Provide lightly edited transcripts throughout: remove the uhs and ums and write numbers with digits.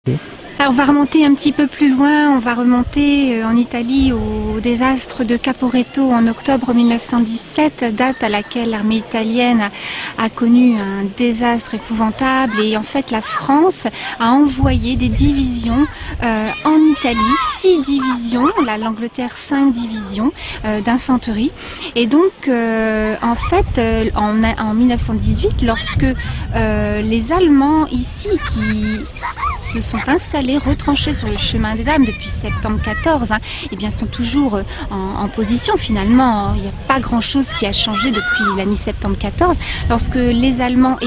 Ok. Alors, on va remonter un petit peu plus loin, on va remonter en Italie au désastre de Caporetto en octobre 1917, date à laquelle l'armée italienne a connu un désastre épouvantable et en fait la France a envoyé des divisions en Italie, 6 divisions, l'Angleterre 5 divisions d'infanterie et donc en fait en 1918 lorsque les Allemands ici qui se sont installés, retranchés sur le chemin des Dames depuis septembre 14, et bien sont toujours en position finalement. Il n'y a pas grand chose qui a changé depuis la mi-septembre 14. Lorsque les Allemands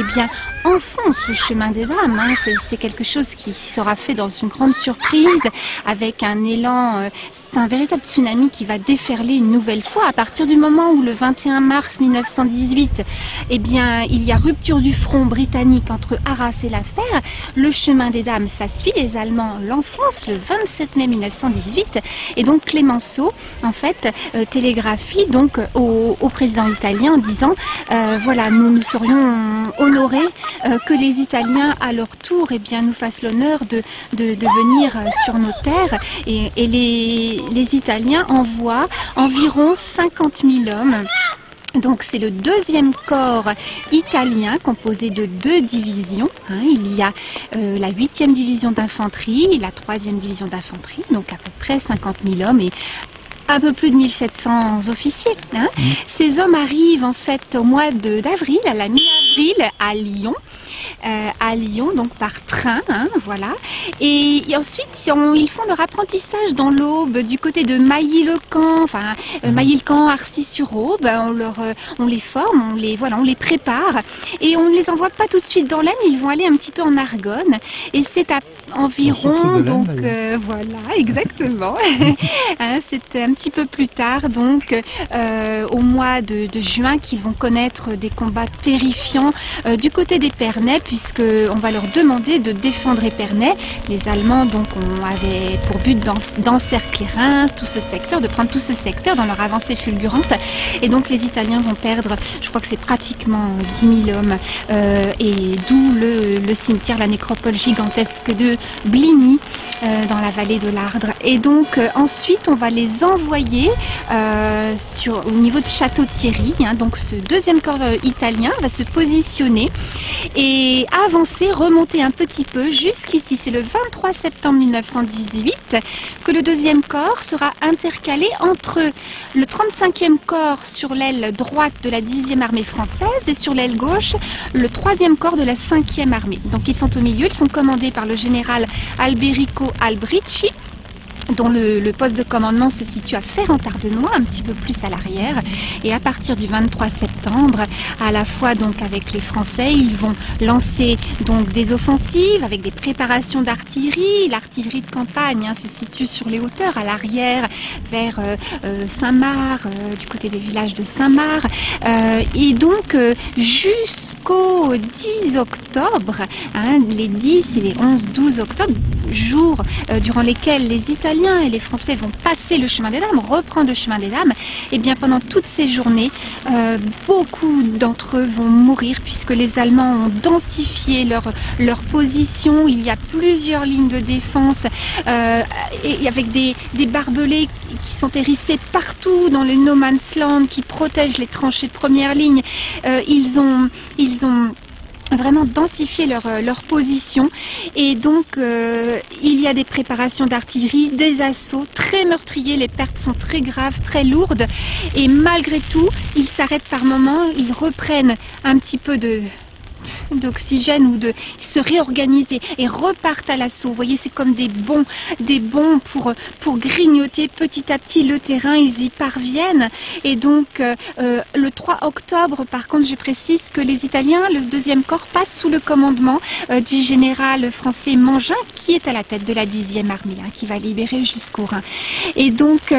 enfoncent le chemin des Dames, c'est quelque chose qui sera fait dans une grande surprise, avec un élan, c'est un véritable tsunami qui va déferler une nouvelle fois à partir du moment où le 21 mars 1918, eh bien, il y a rupture du front britannique entre Arras et La Fère. Le chemin des Dames, ça suit, les Allemands l'enfoncent le 27 mai 1918 et donc Clemenceau en fait télégraphie donc au président italien en disant voilà, nous serions honorés que les Italiens à leur tour nous fassent l'honneur de venir sur nos terres et les Italiens envoient environ 50 000 hommes. Donc c'est le deuxième corps italien composé de 2 divisions. Il y a la 8e division d'infanterie et la 3e division d'infanterie, donc à peu près 50 000 hommes et un peu plus de 1700 officiers. Ces hommes arrivent en fait au mois d'avril, à la mi-avril, à Lyon, donc par train, voilà. Et ensuite, ils font leur apprentissage dans l'Aube, du côté de Mailly-le-Camp, Mailly-le-Camp, Arcis-sur-Aube. On les forme, on les prépare, et on ne les envoie pas tout de suite dans l'Aisne. Ils vont aller un petit peu en Argonne, et c'est à environ, donc voilà, exactement. C'est un petit peu plus tard, donc au mois de juin, qu'ils vont connaître des combats terrifiants du côté d'Épernay, puisqu'on va leur demander de défendre Épernay. Les Allemands donc avaient pour but d'encercler Reims, tout ce secteur, de prendre tout ce secteur dans leur avancée fulgurante. Et donc les Italiens vont perdre, je crois que c'est pratiquement 10 000 hommes, et d'où le cimetière, la nécropole gigantesque de Bligny dans la vallée de l'Ardre. Et donc ensuite on va les envoyer au niveau de Château-Thierry. Donc ce deuxième corps italien va se positionner et avancer, remonter un petit peu jusqu'ici. C'est le 23 septembre 1918 que le deuxième corps sera intercalé entre le 35e corps sur l'aile droite de la 10e armée française et sur l'aile gauche le 3e corps de la 5e armée. Donc ils sont au milieu, ils sont commandés par le général Alberico Albricci, dont le poste de commandement se situe à Ferrand-Tardenois, un petit peu plus à l'arrière. Et à partir du 23 septembre, à la fois donc avec les Français, ils vont lancer donc des offensives avec des préparations d'artillerie. L'artillerie de campagne se situe sur les hauteurs, à l'arrière, vers Saint-Marc, du côté des villages de Saint-Marc. Et donc jusqu'au 10 octobre, les 10 et les 11-12 octobre, jours durant lesquels les Italiens et les Français vont passer le chemin des Dames, reprendre le chemin des Dames, et bien pendant toutes ces journées, beaucoup d'entre eux vont mourir puisque les Allemands ont densifié leur position. Il y a plusieurs lignes de défense et avec des barbelés qui sont hérissés partout dans le no man's land qui protègent les tranchées de première ligne. Ils ont vraiment densifier leur position et donc il y a des préparations d'artillerie, des assauts très meurtriers, les pertes sont très graves, très lourdes et malgré tout ils s'arrêtent par moments, ils reprennent un petit peu d'oxygène ou ils se réorganiser et repartent à l'assaut. Vous voyez, c'est comme des bons pour grignoter petit à petit le terrain. Ils y parviennent et donc le 3 octobre par contre je précise que les Italiens, le deuxième corps passe sous le commandement du général français Mangin qui est à la tête de la 10e armée qui va libérer jusqu'au Rhin et donc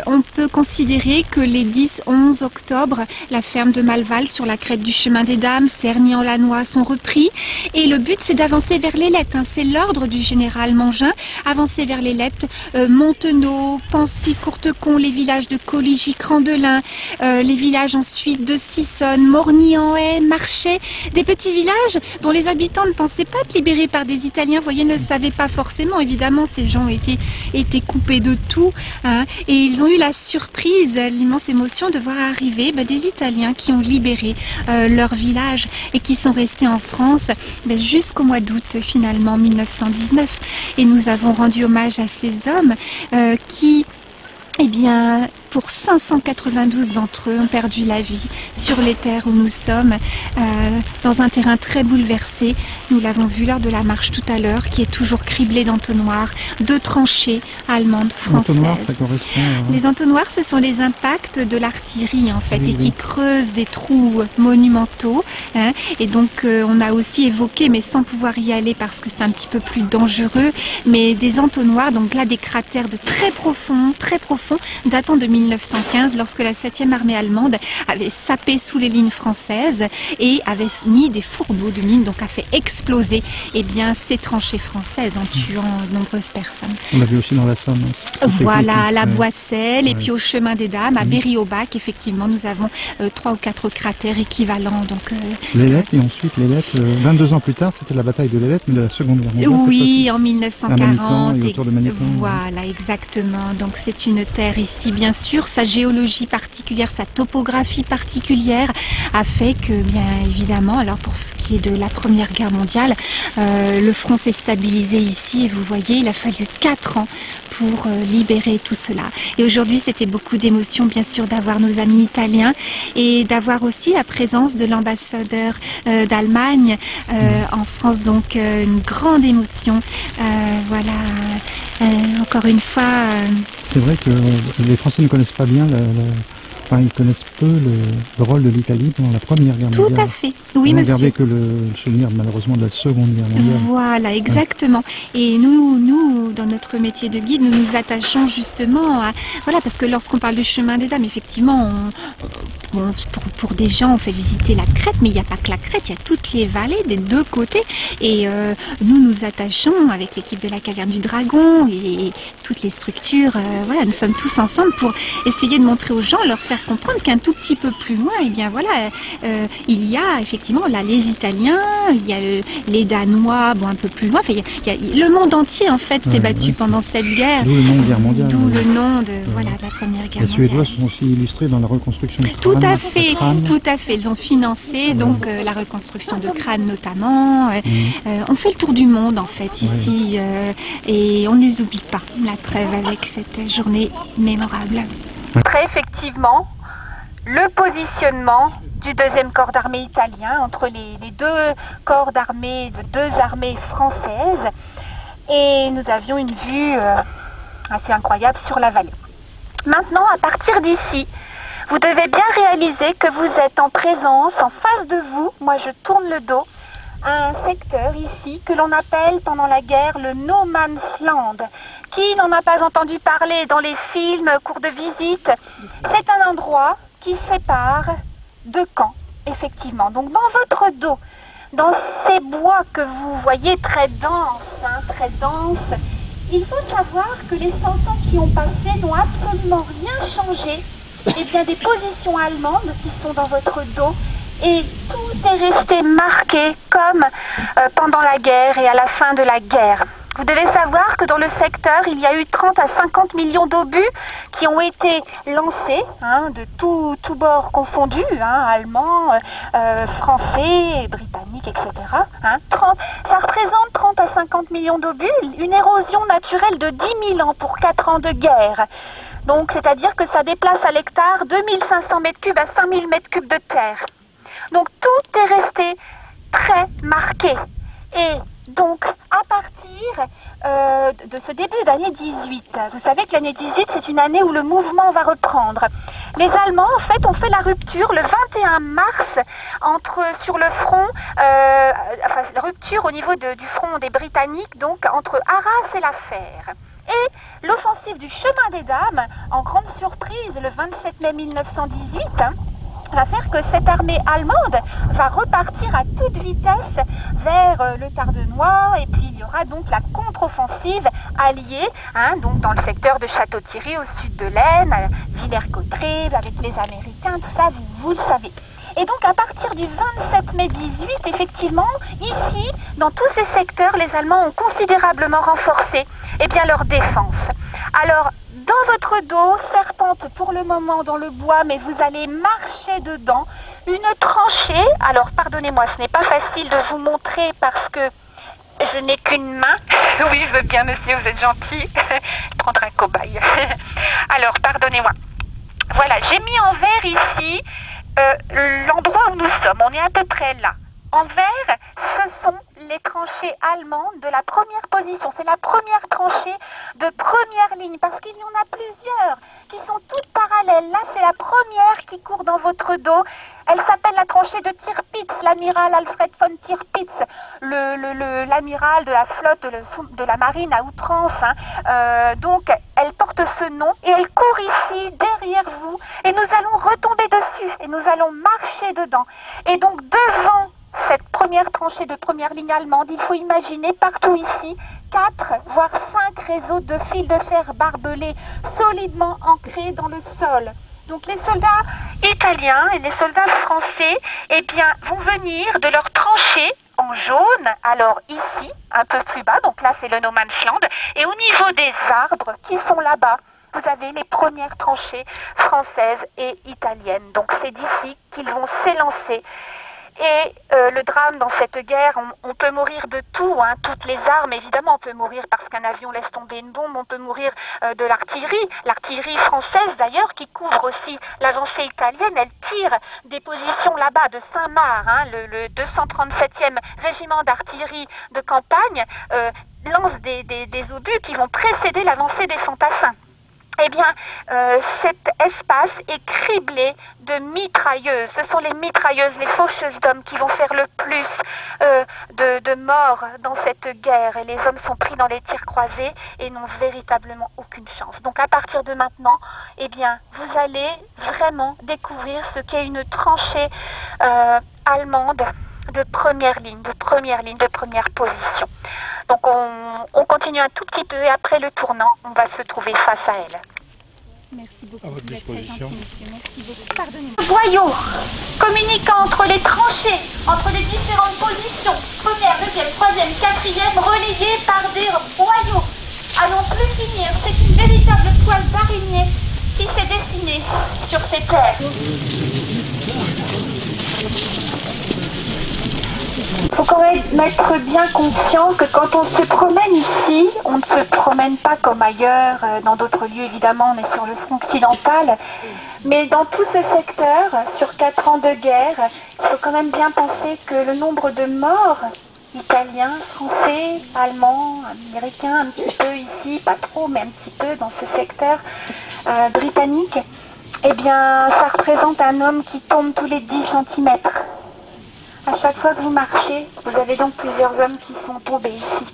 On peut considérer que les 10-11 octobre, la ferme de Malval sur la crête du chemin des Dames, Cerny-en-Lannoy sont repris. Et le but, c'est d'avancer vers l'Ailette. C'est l'ordre du général Mangin, avancer vers l'Ailette, Montenot, Pancy, Courtecon, les villages de Coligny, Crandelin, les villages ensuite de Sissonne, Morny-en-Haye, Marchais, des petits villages dont les habitants ne pensaient pas être libérés par des Italiens, vous voyez, ne le savaient pas forcément. Évidemment, ces gens étaient coupés de tout, et ils ont eu la surprise, l'immense émotion de voir arriver des Italiens qui ont libéré leur village et qui sont restés en France jusqu'au mois d'août, finalement, 1919. Et nous avons rendu hommage à ces hommes qui, eh bien, pour 592 d'entre eux ont perdu la vie sur les terres où nous sommes, dans un terrain très bouleversé. Nous l'avons vu lors de la marche tout à l'heure, qui est toujours criblé d'entonnoirs, de tranchées allemandes, françaises. Les entonnoirs, ce sont les impacts de l'artillerie, en fait, et qui creusent des trous monumentaux. Et donc, on a aussi évoqué, mais sans pouvoir y aller parce que c'est un petit peu plus dangereux, mais des entonnoirs, donc là, des cratères de très profonds, datant de 1915, lorsque la 7e armée allemande avait sapé sous les lignes françaises et avait mis des fourneaux de mines, donc a fait exploser ces tranchées françaises en tuant de nombreuses personnes. On l'a vu aussi dans la Somme. Voilà, à la Boisselle, et puis au chemin des Dames, à Berry-au-Bac, effectivement, nous avons 3 ou 4 cratères équivalents. L'Ailette, et ensuite l'Ailette, 22 ans plus tard, c'était la bataille de l'Ailette, mais de la Seconde Guerre mondiale. Oui, en 1940. Et autour de Maniton, voilà, exactement. Donc c'est une terre ici, bien sûr, sa géologie particulière, sa topographie particulière a fait que, bien évidemment, alors pour ce qui est de la Première Guerre mondiale, le front s'est stabilisé ici et vous voyez, il a fallu 4 ans pour libérer tout cela. Et aujourd'hui, c'était beaucoup d'émotion, bien sûr, d'avoir nos amis italiens et d'avoir aussi la présence de l'ambassadeur d'Allemagne en France, donc une grande émotion. Voilà, encore une fois... C'est vrai que les Français ne connaissent pas bien ils connaissent peu le rôle de l'Italie pendant la Première Guerre mondiale. Tout à fait, oui, monsieur. On n'a gardé que le souvenir, malheureusement, de la Seconde Guerre mondiale. Voilà, exactement. Et nous, dans notre métier de guide, nous nous attachons justement à... Voilà, parce que lorsqu'on parle du chemin des Dames, effectivement, pour des gens, on fait visiter la crête, mais il n'y a pas que la crête, il y a toutes les vallées des deux côtés. Et nous nous attachons avec l'équipe de la Caverne du Dragon et toutes les structures. Voilà, nous sommes tous ensemble pour essayer de montrer aux gens, leur faire comprendre qu'un tout petit peu plus loin, il y a effectivement là les Italiens, il y a les Danois, un peu plus loin. Le monde entier en fait s'est battu pendant cette guerre. D'où le nom de guerre mondiale. D'où le nom de la Première Guerre mondiale. Les Suédois sont aussi illustrés dans la reconstruction de crânes. Tout à fait. Ils ont financé donc la reconstruction de crânes notamment. On fait le tour du monde en fait ici et on ne les oublie pas. La preuve avec cette journée mémorable. Très effectivement, le positionnement du 2e corps d'armée italien entre les 2 corps d'armée de 2 armées françaises, et nous avions une vue assez incroyable sur la vallée. Maintenant, à partir d'ici, vous devez bien réaliser que vous êtes en présence, en face de vous, moi je tourne le dos, à un secteur ici que l'on appelle pendant la guerre le No Man's Land. Qui n'en a pas entendu parler dans les films, cours de visite? C'est un endroit qui sépare 2 camps, effectivement. Donc dans votre dos, dans ces bois que vous voyez très denses, il faut savoir que les 100 ans qui ont passé n'ont absolument rien changé. Et bien des positions allemandes qui sont dans votre dos, et tout est resté marqué comme pendant la guerre et à la fin de la guerre. Vous devez savoir que dans le secteur, il y a eu 30 à 50 millions d'obus qui ont été lancés, de tous bords confondus, allemands, français, britanniques, etc. Ça représente 30 à 50 millions d'obus, une érosion naturelle de 10 000 ans pour 4 ans de guerre. Donc, c'est-à-dire que ça déplace à l'hectare 2500 m3 à 5000 m3 de terre. Donc, tout est resté très marqué. Et donc, à partir de ce début d'année 18, vous savez que l'année 18, c'est une année où le mouvement va reprendre. Les Allemands, en fait, ont fait la rupture le 21 mars sur le front, la rupture au niveau du front des Britanniques, donc entre Arras et la Fère. Et l'offensive du chemin des dames, en grande surprise, le 27 mai 1918, va faire que cette armée allemande va repartir à toute vitesse vers le Tardenois, et puis il y aura donc la contre-offensive alliée, donc dans le secteur de Château-Thierry au sud de l'Aisne, à Villers-Cotterêts, avec les Américains, tout ça, vous le savez. Et donc à partir du 27 mai 18, effectivement, ici, dans tous ces secteurs, les Allemands ont considérablement renforcé leur défense. Alors, dans votre dos, serpente pour le moment dans le bois, mais vous allez marcher dedans, une tranchée. Alors, pardonnez-moi, ce n'est pas facile de vous montrer parce que je n'ai qu'une main. Oui, je veux bien, monsieur, vous êtes gentil. Prendre un cobaye. Alors, pardonnez-moi. Voilà, j'ai mis en vert ici l'endroit où nous sommes. On est à peu près là. En vert, ce sont les tranchées allemandes de la première position. C'est la première tranchée de première ligne parce qu'il y en a plusieurs qui sont toutes parallèles. Là, c'est la première qui court dans votre dos. Elle s'appelle la tranchée de Tirpitz, l'amiral Alfred von Tirpitz, l'amiral de la flotte de la marine à outrance. Donc, elle porte ce nom et elle court ici, derrière vous. Et nous allons retomber dessus et nous allons marcher dedans. Et donc, devant cette première tranchée de première ligne allemande, il faut imaginer partout ici 4 voire 5 réseaux de fils de fer barbelés solidement ancrés dans le sol. Donc les soldats italiens et les soldats français vont venir de leur tranchée en jaune, alors ici, un peu plus bas, donc là c'est le No Man's Land, et au niveau des arbres qui sont là-bas, vous avez les premières tranchées françaises et italiennes. Donc c'est d'ici qu'ils vont s'élancer. Et le drame dans cette guerre, on peut mourir de tout, toutes les armes, évidemment, on peut mourir parce qu'un avion laisse tomber une bombe, on peut mourir de l'artillerie française d'ailleurs, qui couvre aussi l'avancée italienne, elle tire des positions là-bas de Saint-Marc, le 237e régiment d'artillerie de campagne lance des obus qui vont précéder l'avancée des fantassins. Cet espace est criblé de mitrailleuses. Ce sont les mitrailleuses, les faucheuses d'hommes qui vont faire le plus de morts dans cette guerre. Et les hommes sont pris dans les tirs croisés et n'ont véritablement aucune chance. Donc à partir de maintenant, vous allez vraiment découvrir ce qu'est une tranchée allemande de première ligne, de première position. Donc on continue un tout petit peu et après le tournant, on va se trouver face à elle. Merci beaucoup. À votre disposition. Merci beaucoup. Pardonnez-moi. Boyaux communiquant entre les tranchées, entre les différentes positions, première, deuxième, troisième, quatrième, relayées par des boyaux. À n'en plus finir, c'est une véritable toile d'araignée qui s'est dessinée sur ces terres. Il faut quand même être bien conscient que quand on se promène ici, on ne se promène pas comme ailleurs, dans d'autres lieux évidemment, on est sur le front occidental, mais dans tout ce secteur, sur 4 ans de guerre, il faut quand même bien penser que le nombre de morts, italiens, français, allemands, américains, un petit peu ici, pas trop, mais un petit peu dans ce secteur britannique, ça représente un homme qui tombe tous les 10 cm. À chaque fois que vous marchez, vous avez donc plusieurs hommes qui sont tombés ici.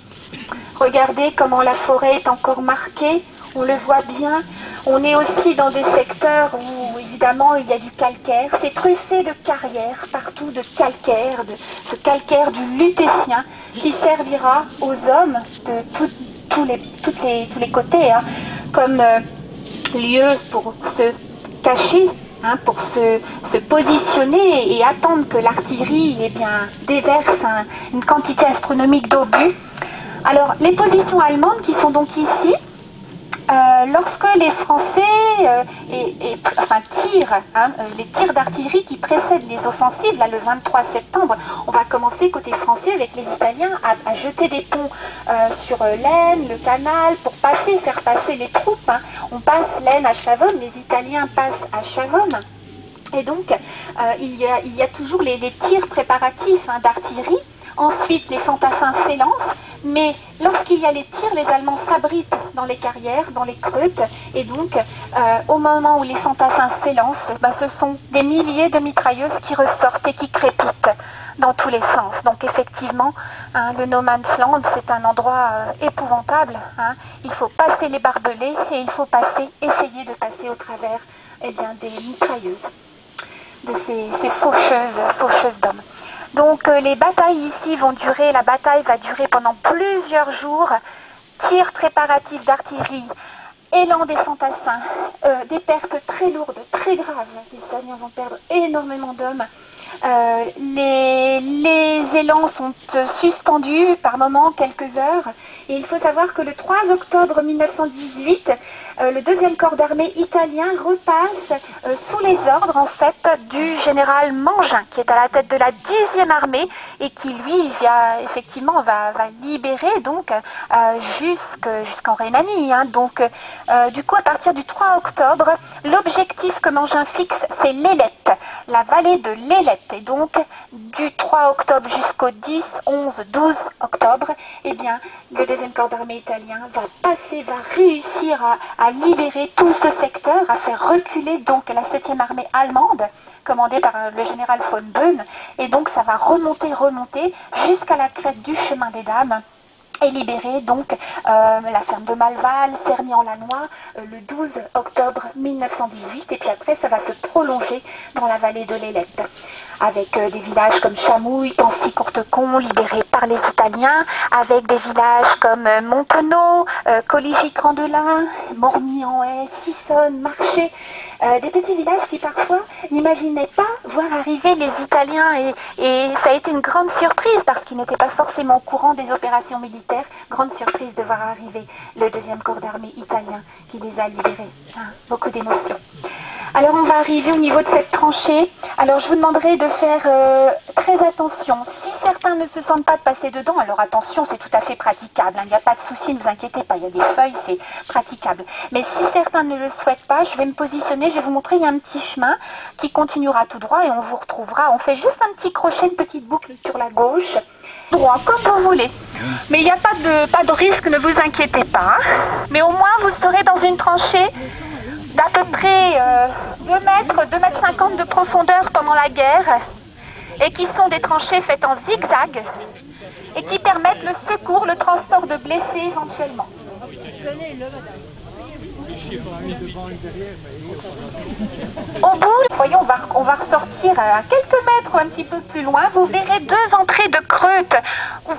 Regardez comment la forêt est encore marquée, on le voit bien. On est aussi dans des secteurs où évidemment il y a du calcaire. C'est truffé de carrières, partout de calcaire, de ce calcaire du Lutétien qui servira aux hommes de tous les côtés, comme lieu pour se cacher, pour se positionner et attendre que l'artillerie déverse une quantité astronomique d'obus. Alors les positions allemandes qui sont donc ici, lorsque les Français tirent, les tirs d'artillerie qui précèdent les offensives, là le 23 septembre, on va commencer côté français avec les Italiens à jeter des ponts sur l'Aisne, le canal, pour faire passer les troupes. On passe l'Aisne à Chamonix, les Italiens passent à Chamonix. Et donc, il y a toujours les tirs préparatifs d'artillerie. Ensuite, les fantassins s'élancent, mais lorsqu'il y a les tirs, les Allemands s'abritent dans les carrières, dans les creutes, et donc, au moment où les fantassins s'élancent, ce sont des milliers de mitrailleuses qui ressortent et qui crépitent dans tous les sens. Donc effectivement, hein, le no man's land, c'est un endroit épouvantable. Hein. Il faut passer les barbelés et il faut essayer de passer au travers eh bien, des mitrailleuses, de ces faucheuses d'hommes. Donc les batailles ici vont durer, la bataille va durer pendant plusieurs jours. Tirs préparatifs d'artillerie, élan des fantassins, des pertes très lourdes, très graves. Les Italiens vont perdre énormément d'hommes. Les élans sont suspendus par moments, quelques heures. Et il faut savoir que le 3 octobre 1918, le 2e corps d'armée italien repasse sous les ordres en fait du général Mangin, qui est à la tête de la 10e armée et qui lui effectivement va libérer donc jusqu'en Rhénanie. Hein. Donc du coup à partir du 3 octobre, l'objectif que Mangin fixe c'est l'Ailette, la vallée de l'Ailette. Et donc du 3 octobre jusqu'au 10, 11, 12 octobre, eh bien le 2e corps d'armée italien va réussir à libérer tout ce secteur, à faire reculer donc la 7e armée allemande, commandée par le général von Boehm, et donc ça va remonter jusqu'à la crête du chemin des Dames, et libérer donc la ferme de Malval, Cerny-en-Lanois, le 12 octobre 1918, et puis après ça va se prolonger dans la vallée de l'Ailette, avec des villages comme Chamouille, Pancy-Courtecon, libérés par les Italiens, avec des villages comme Montenot, Coligny-Crandelin, Morgny-en-Haye, Sissonne, Marché, des petits villages qui parfois n'imaginaient pas voir arriver les Italiens, et ça a été une grande surprise parce qu'ils n'étaient pas forcément au courant des opérations militaires. Grande surprise de voir arriver le 2e corps d'armée italien qui les a libérés. Hein, beaucoup d'émotions. Alors on va arriver au niveau de cette tranchée. Alors je vous demanderai de faire très attention. Si certains ne se sentent pas de passer dedans, alors attention, c'est tout à fait praticable. Hein, il n'y a pas de souci, ne vous inquiétez pas, il y a des feuilles, c'est praticable. Mais si certains ne le souhaitent pas, je vais me positionner, je vais vous montrer, il y a un petit chemin qui continuera tout droit et on vous retrouvera. On fait juste un petit crochet, une petite boucle sur la gauche. Droit, comme vous voulez. Mais il n'y a pas de risque, ne vous inquiétez pas. Hein. Mais au moins, vous serez dans une tranchée d'à peu près 2 mètres, 2 mètres 50 de profondeur pendant la guerre, et qui sont des tranchées faites en zigzag, et qui permettent le secours, le transport de blessés éventuellement. Au bout, voyez, on va ressortir à quelques mètres ou un petit peu plus loin. Vous verrez 2 entrées de creutes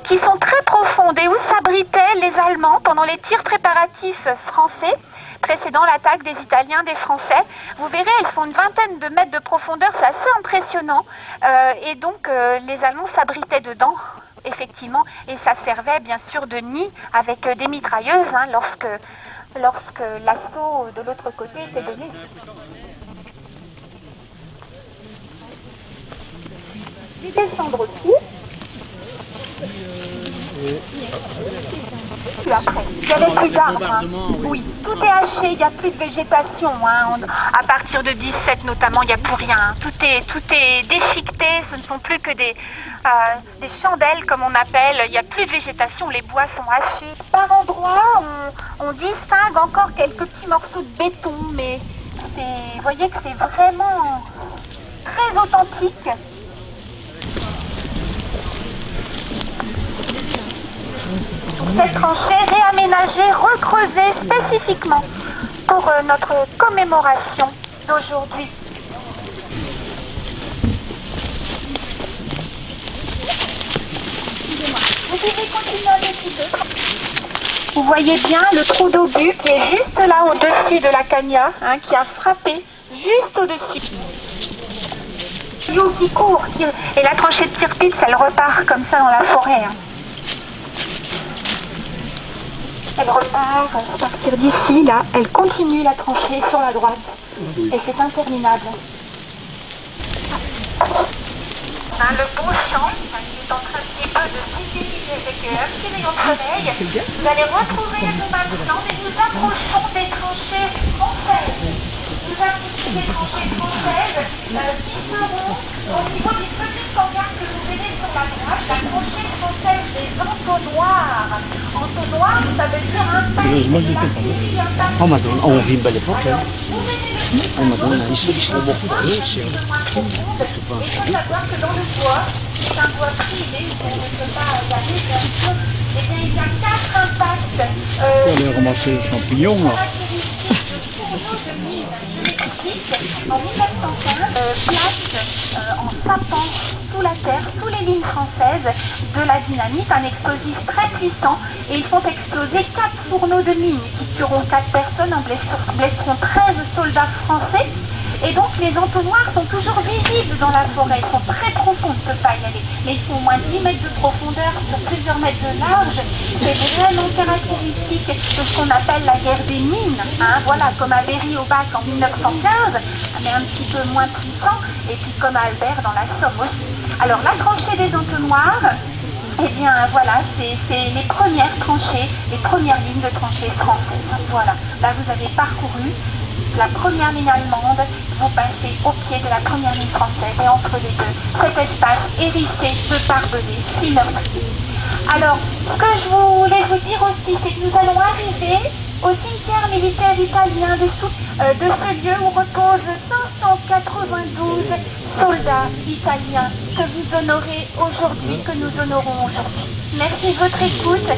qui sont très profondes et où s'abritaient les Allemands pendant les tirs préparatifs français précédant l'attaque des Italiens, des Français. Vous verrez, elles font une vingtaine de mètres de profondeur, c'est assez impressionnant. Et donc les Allemands s'abritaient dedans, effectivement, et ça servait bien sûr de nid avec des mitrailleuses hein, lorsque l'assaut de l'autre côté était donné. Je vais descendre aussi. Puis après, il n'y avait plus d'arbres. Hein. Oui, tout est haché, il n'y a plus de végétation. Hein. À partir de 17 notamment, il n'y a plus rien. Hein. Tout est déchiqueté, ce ne sont plus que des chandelles comme on appelle. Il n'y a plus de végétation, les bois sont hachés. Par endroits, on distingue encore quelques petits morceaux de béton, mais vous voyez que c'est vraiment très authentique. Cette tranchée réaménagée, recreusée spécifiquement pour notre commémoration d'aujourd'hui. Vous pouvez continuer un petit peu. Vous voyez bien le trou d'obus qui est juste là au-dessus de la cagna, hein, qui a frappé juste au-dessus. L'eau qui court, et la tranchée de Tirpitz, elle repart comme ça dans la forêt. Hein. Elle repart à partir d'ici, là, elle continue la tranchée sur la droite. Et c'est interminable. Le beau champ, il est en train un petit peu de s'illuminer avec un petit rayon de soleil. Vous allez retrouver le maintenant et nous approchons des tranchées françaises. Nous approchons des tranchées françaises qui seront au niveau des petits standards que vous verrez sur la droite, la tranchée française des entonnoirs. Entonnoir, ça veut dire un pain. On vit à l'époque. On m'a donné un historique. Il faut savoir que dans le bois, c'est un bois privé, on ne peut pas y aller, bien sûr. Eh bien, il y a 4 impacts. On va ramasser les champignons, là. De mine génétique en 1915, place en sapant sous la terre, sous les lignes françaises, de la dynamite, un explosif très puissant, et ils font exploser 4 fourneaux de mine qui tueront 4 personnes, en blesseront 13 soldats français. Et donc les entonnoirs sont toujours visibles dans la forêt, ils sont très profonds, on ne peut pas y aller, mais ils font au moins 10 mètres de profondeur sur plusieurs mètres de large. C'est vraiment caractéristique de ce qu'on appelle la guerre des mines, hein, voilà, comme à Berry-au-Bac en 1915, mais un petit peu moins puissant, et puis comme à Albert dans la Somme aussi. Alors la tranchée des entonnoirs, eh bien voilà, c'est les premières tranchées, les premières lignes de tranchées françaises. Voilà, là vous avez parcouru la première ligne allemande, vous passez au pied de la première ligne française et entre les deux, cet espace hérissé de barbelés si meurtriers. Alors, ce que je voulais vous dire aussi, c'est que nous allons arriver au cimetière militaire italien de ce lieu où reposent 592 soldats italiens que vous honorez aujourd'hui, que nous honorons aujourd'hui. Merci de votre écoute.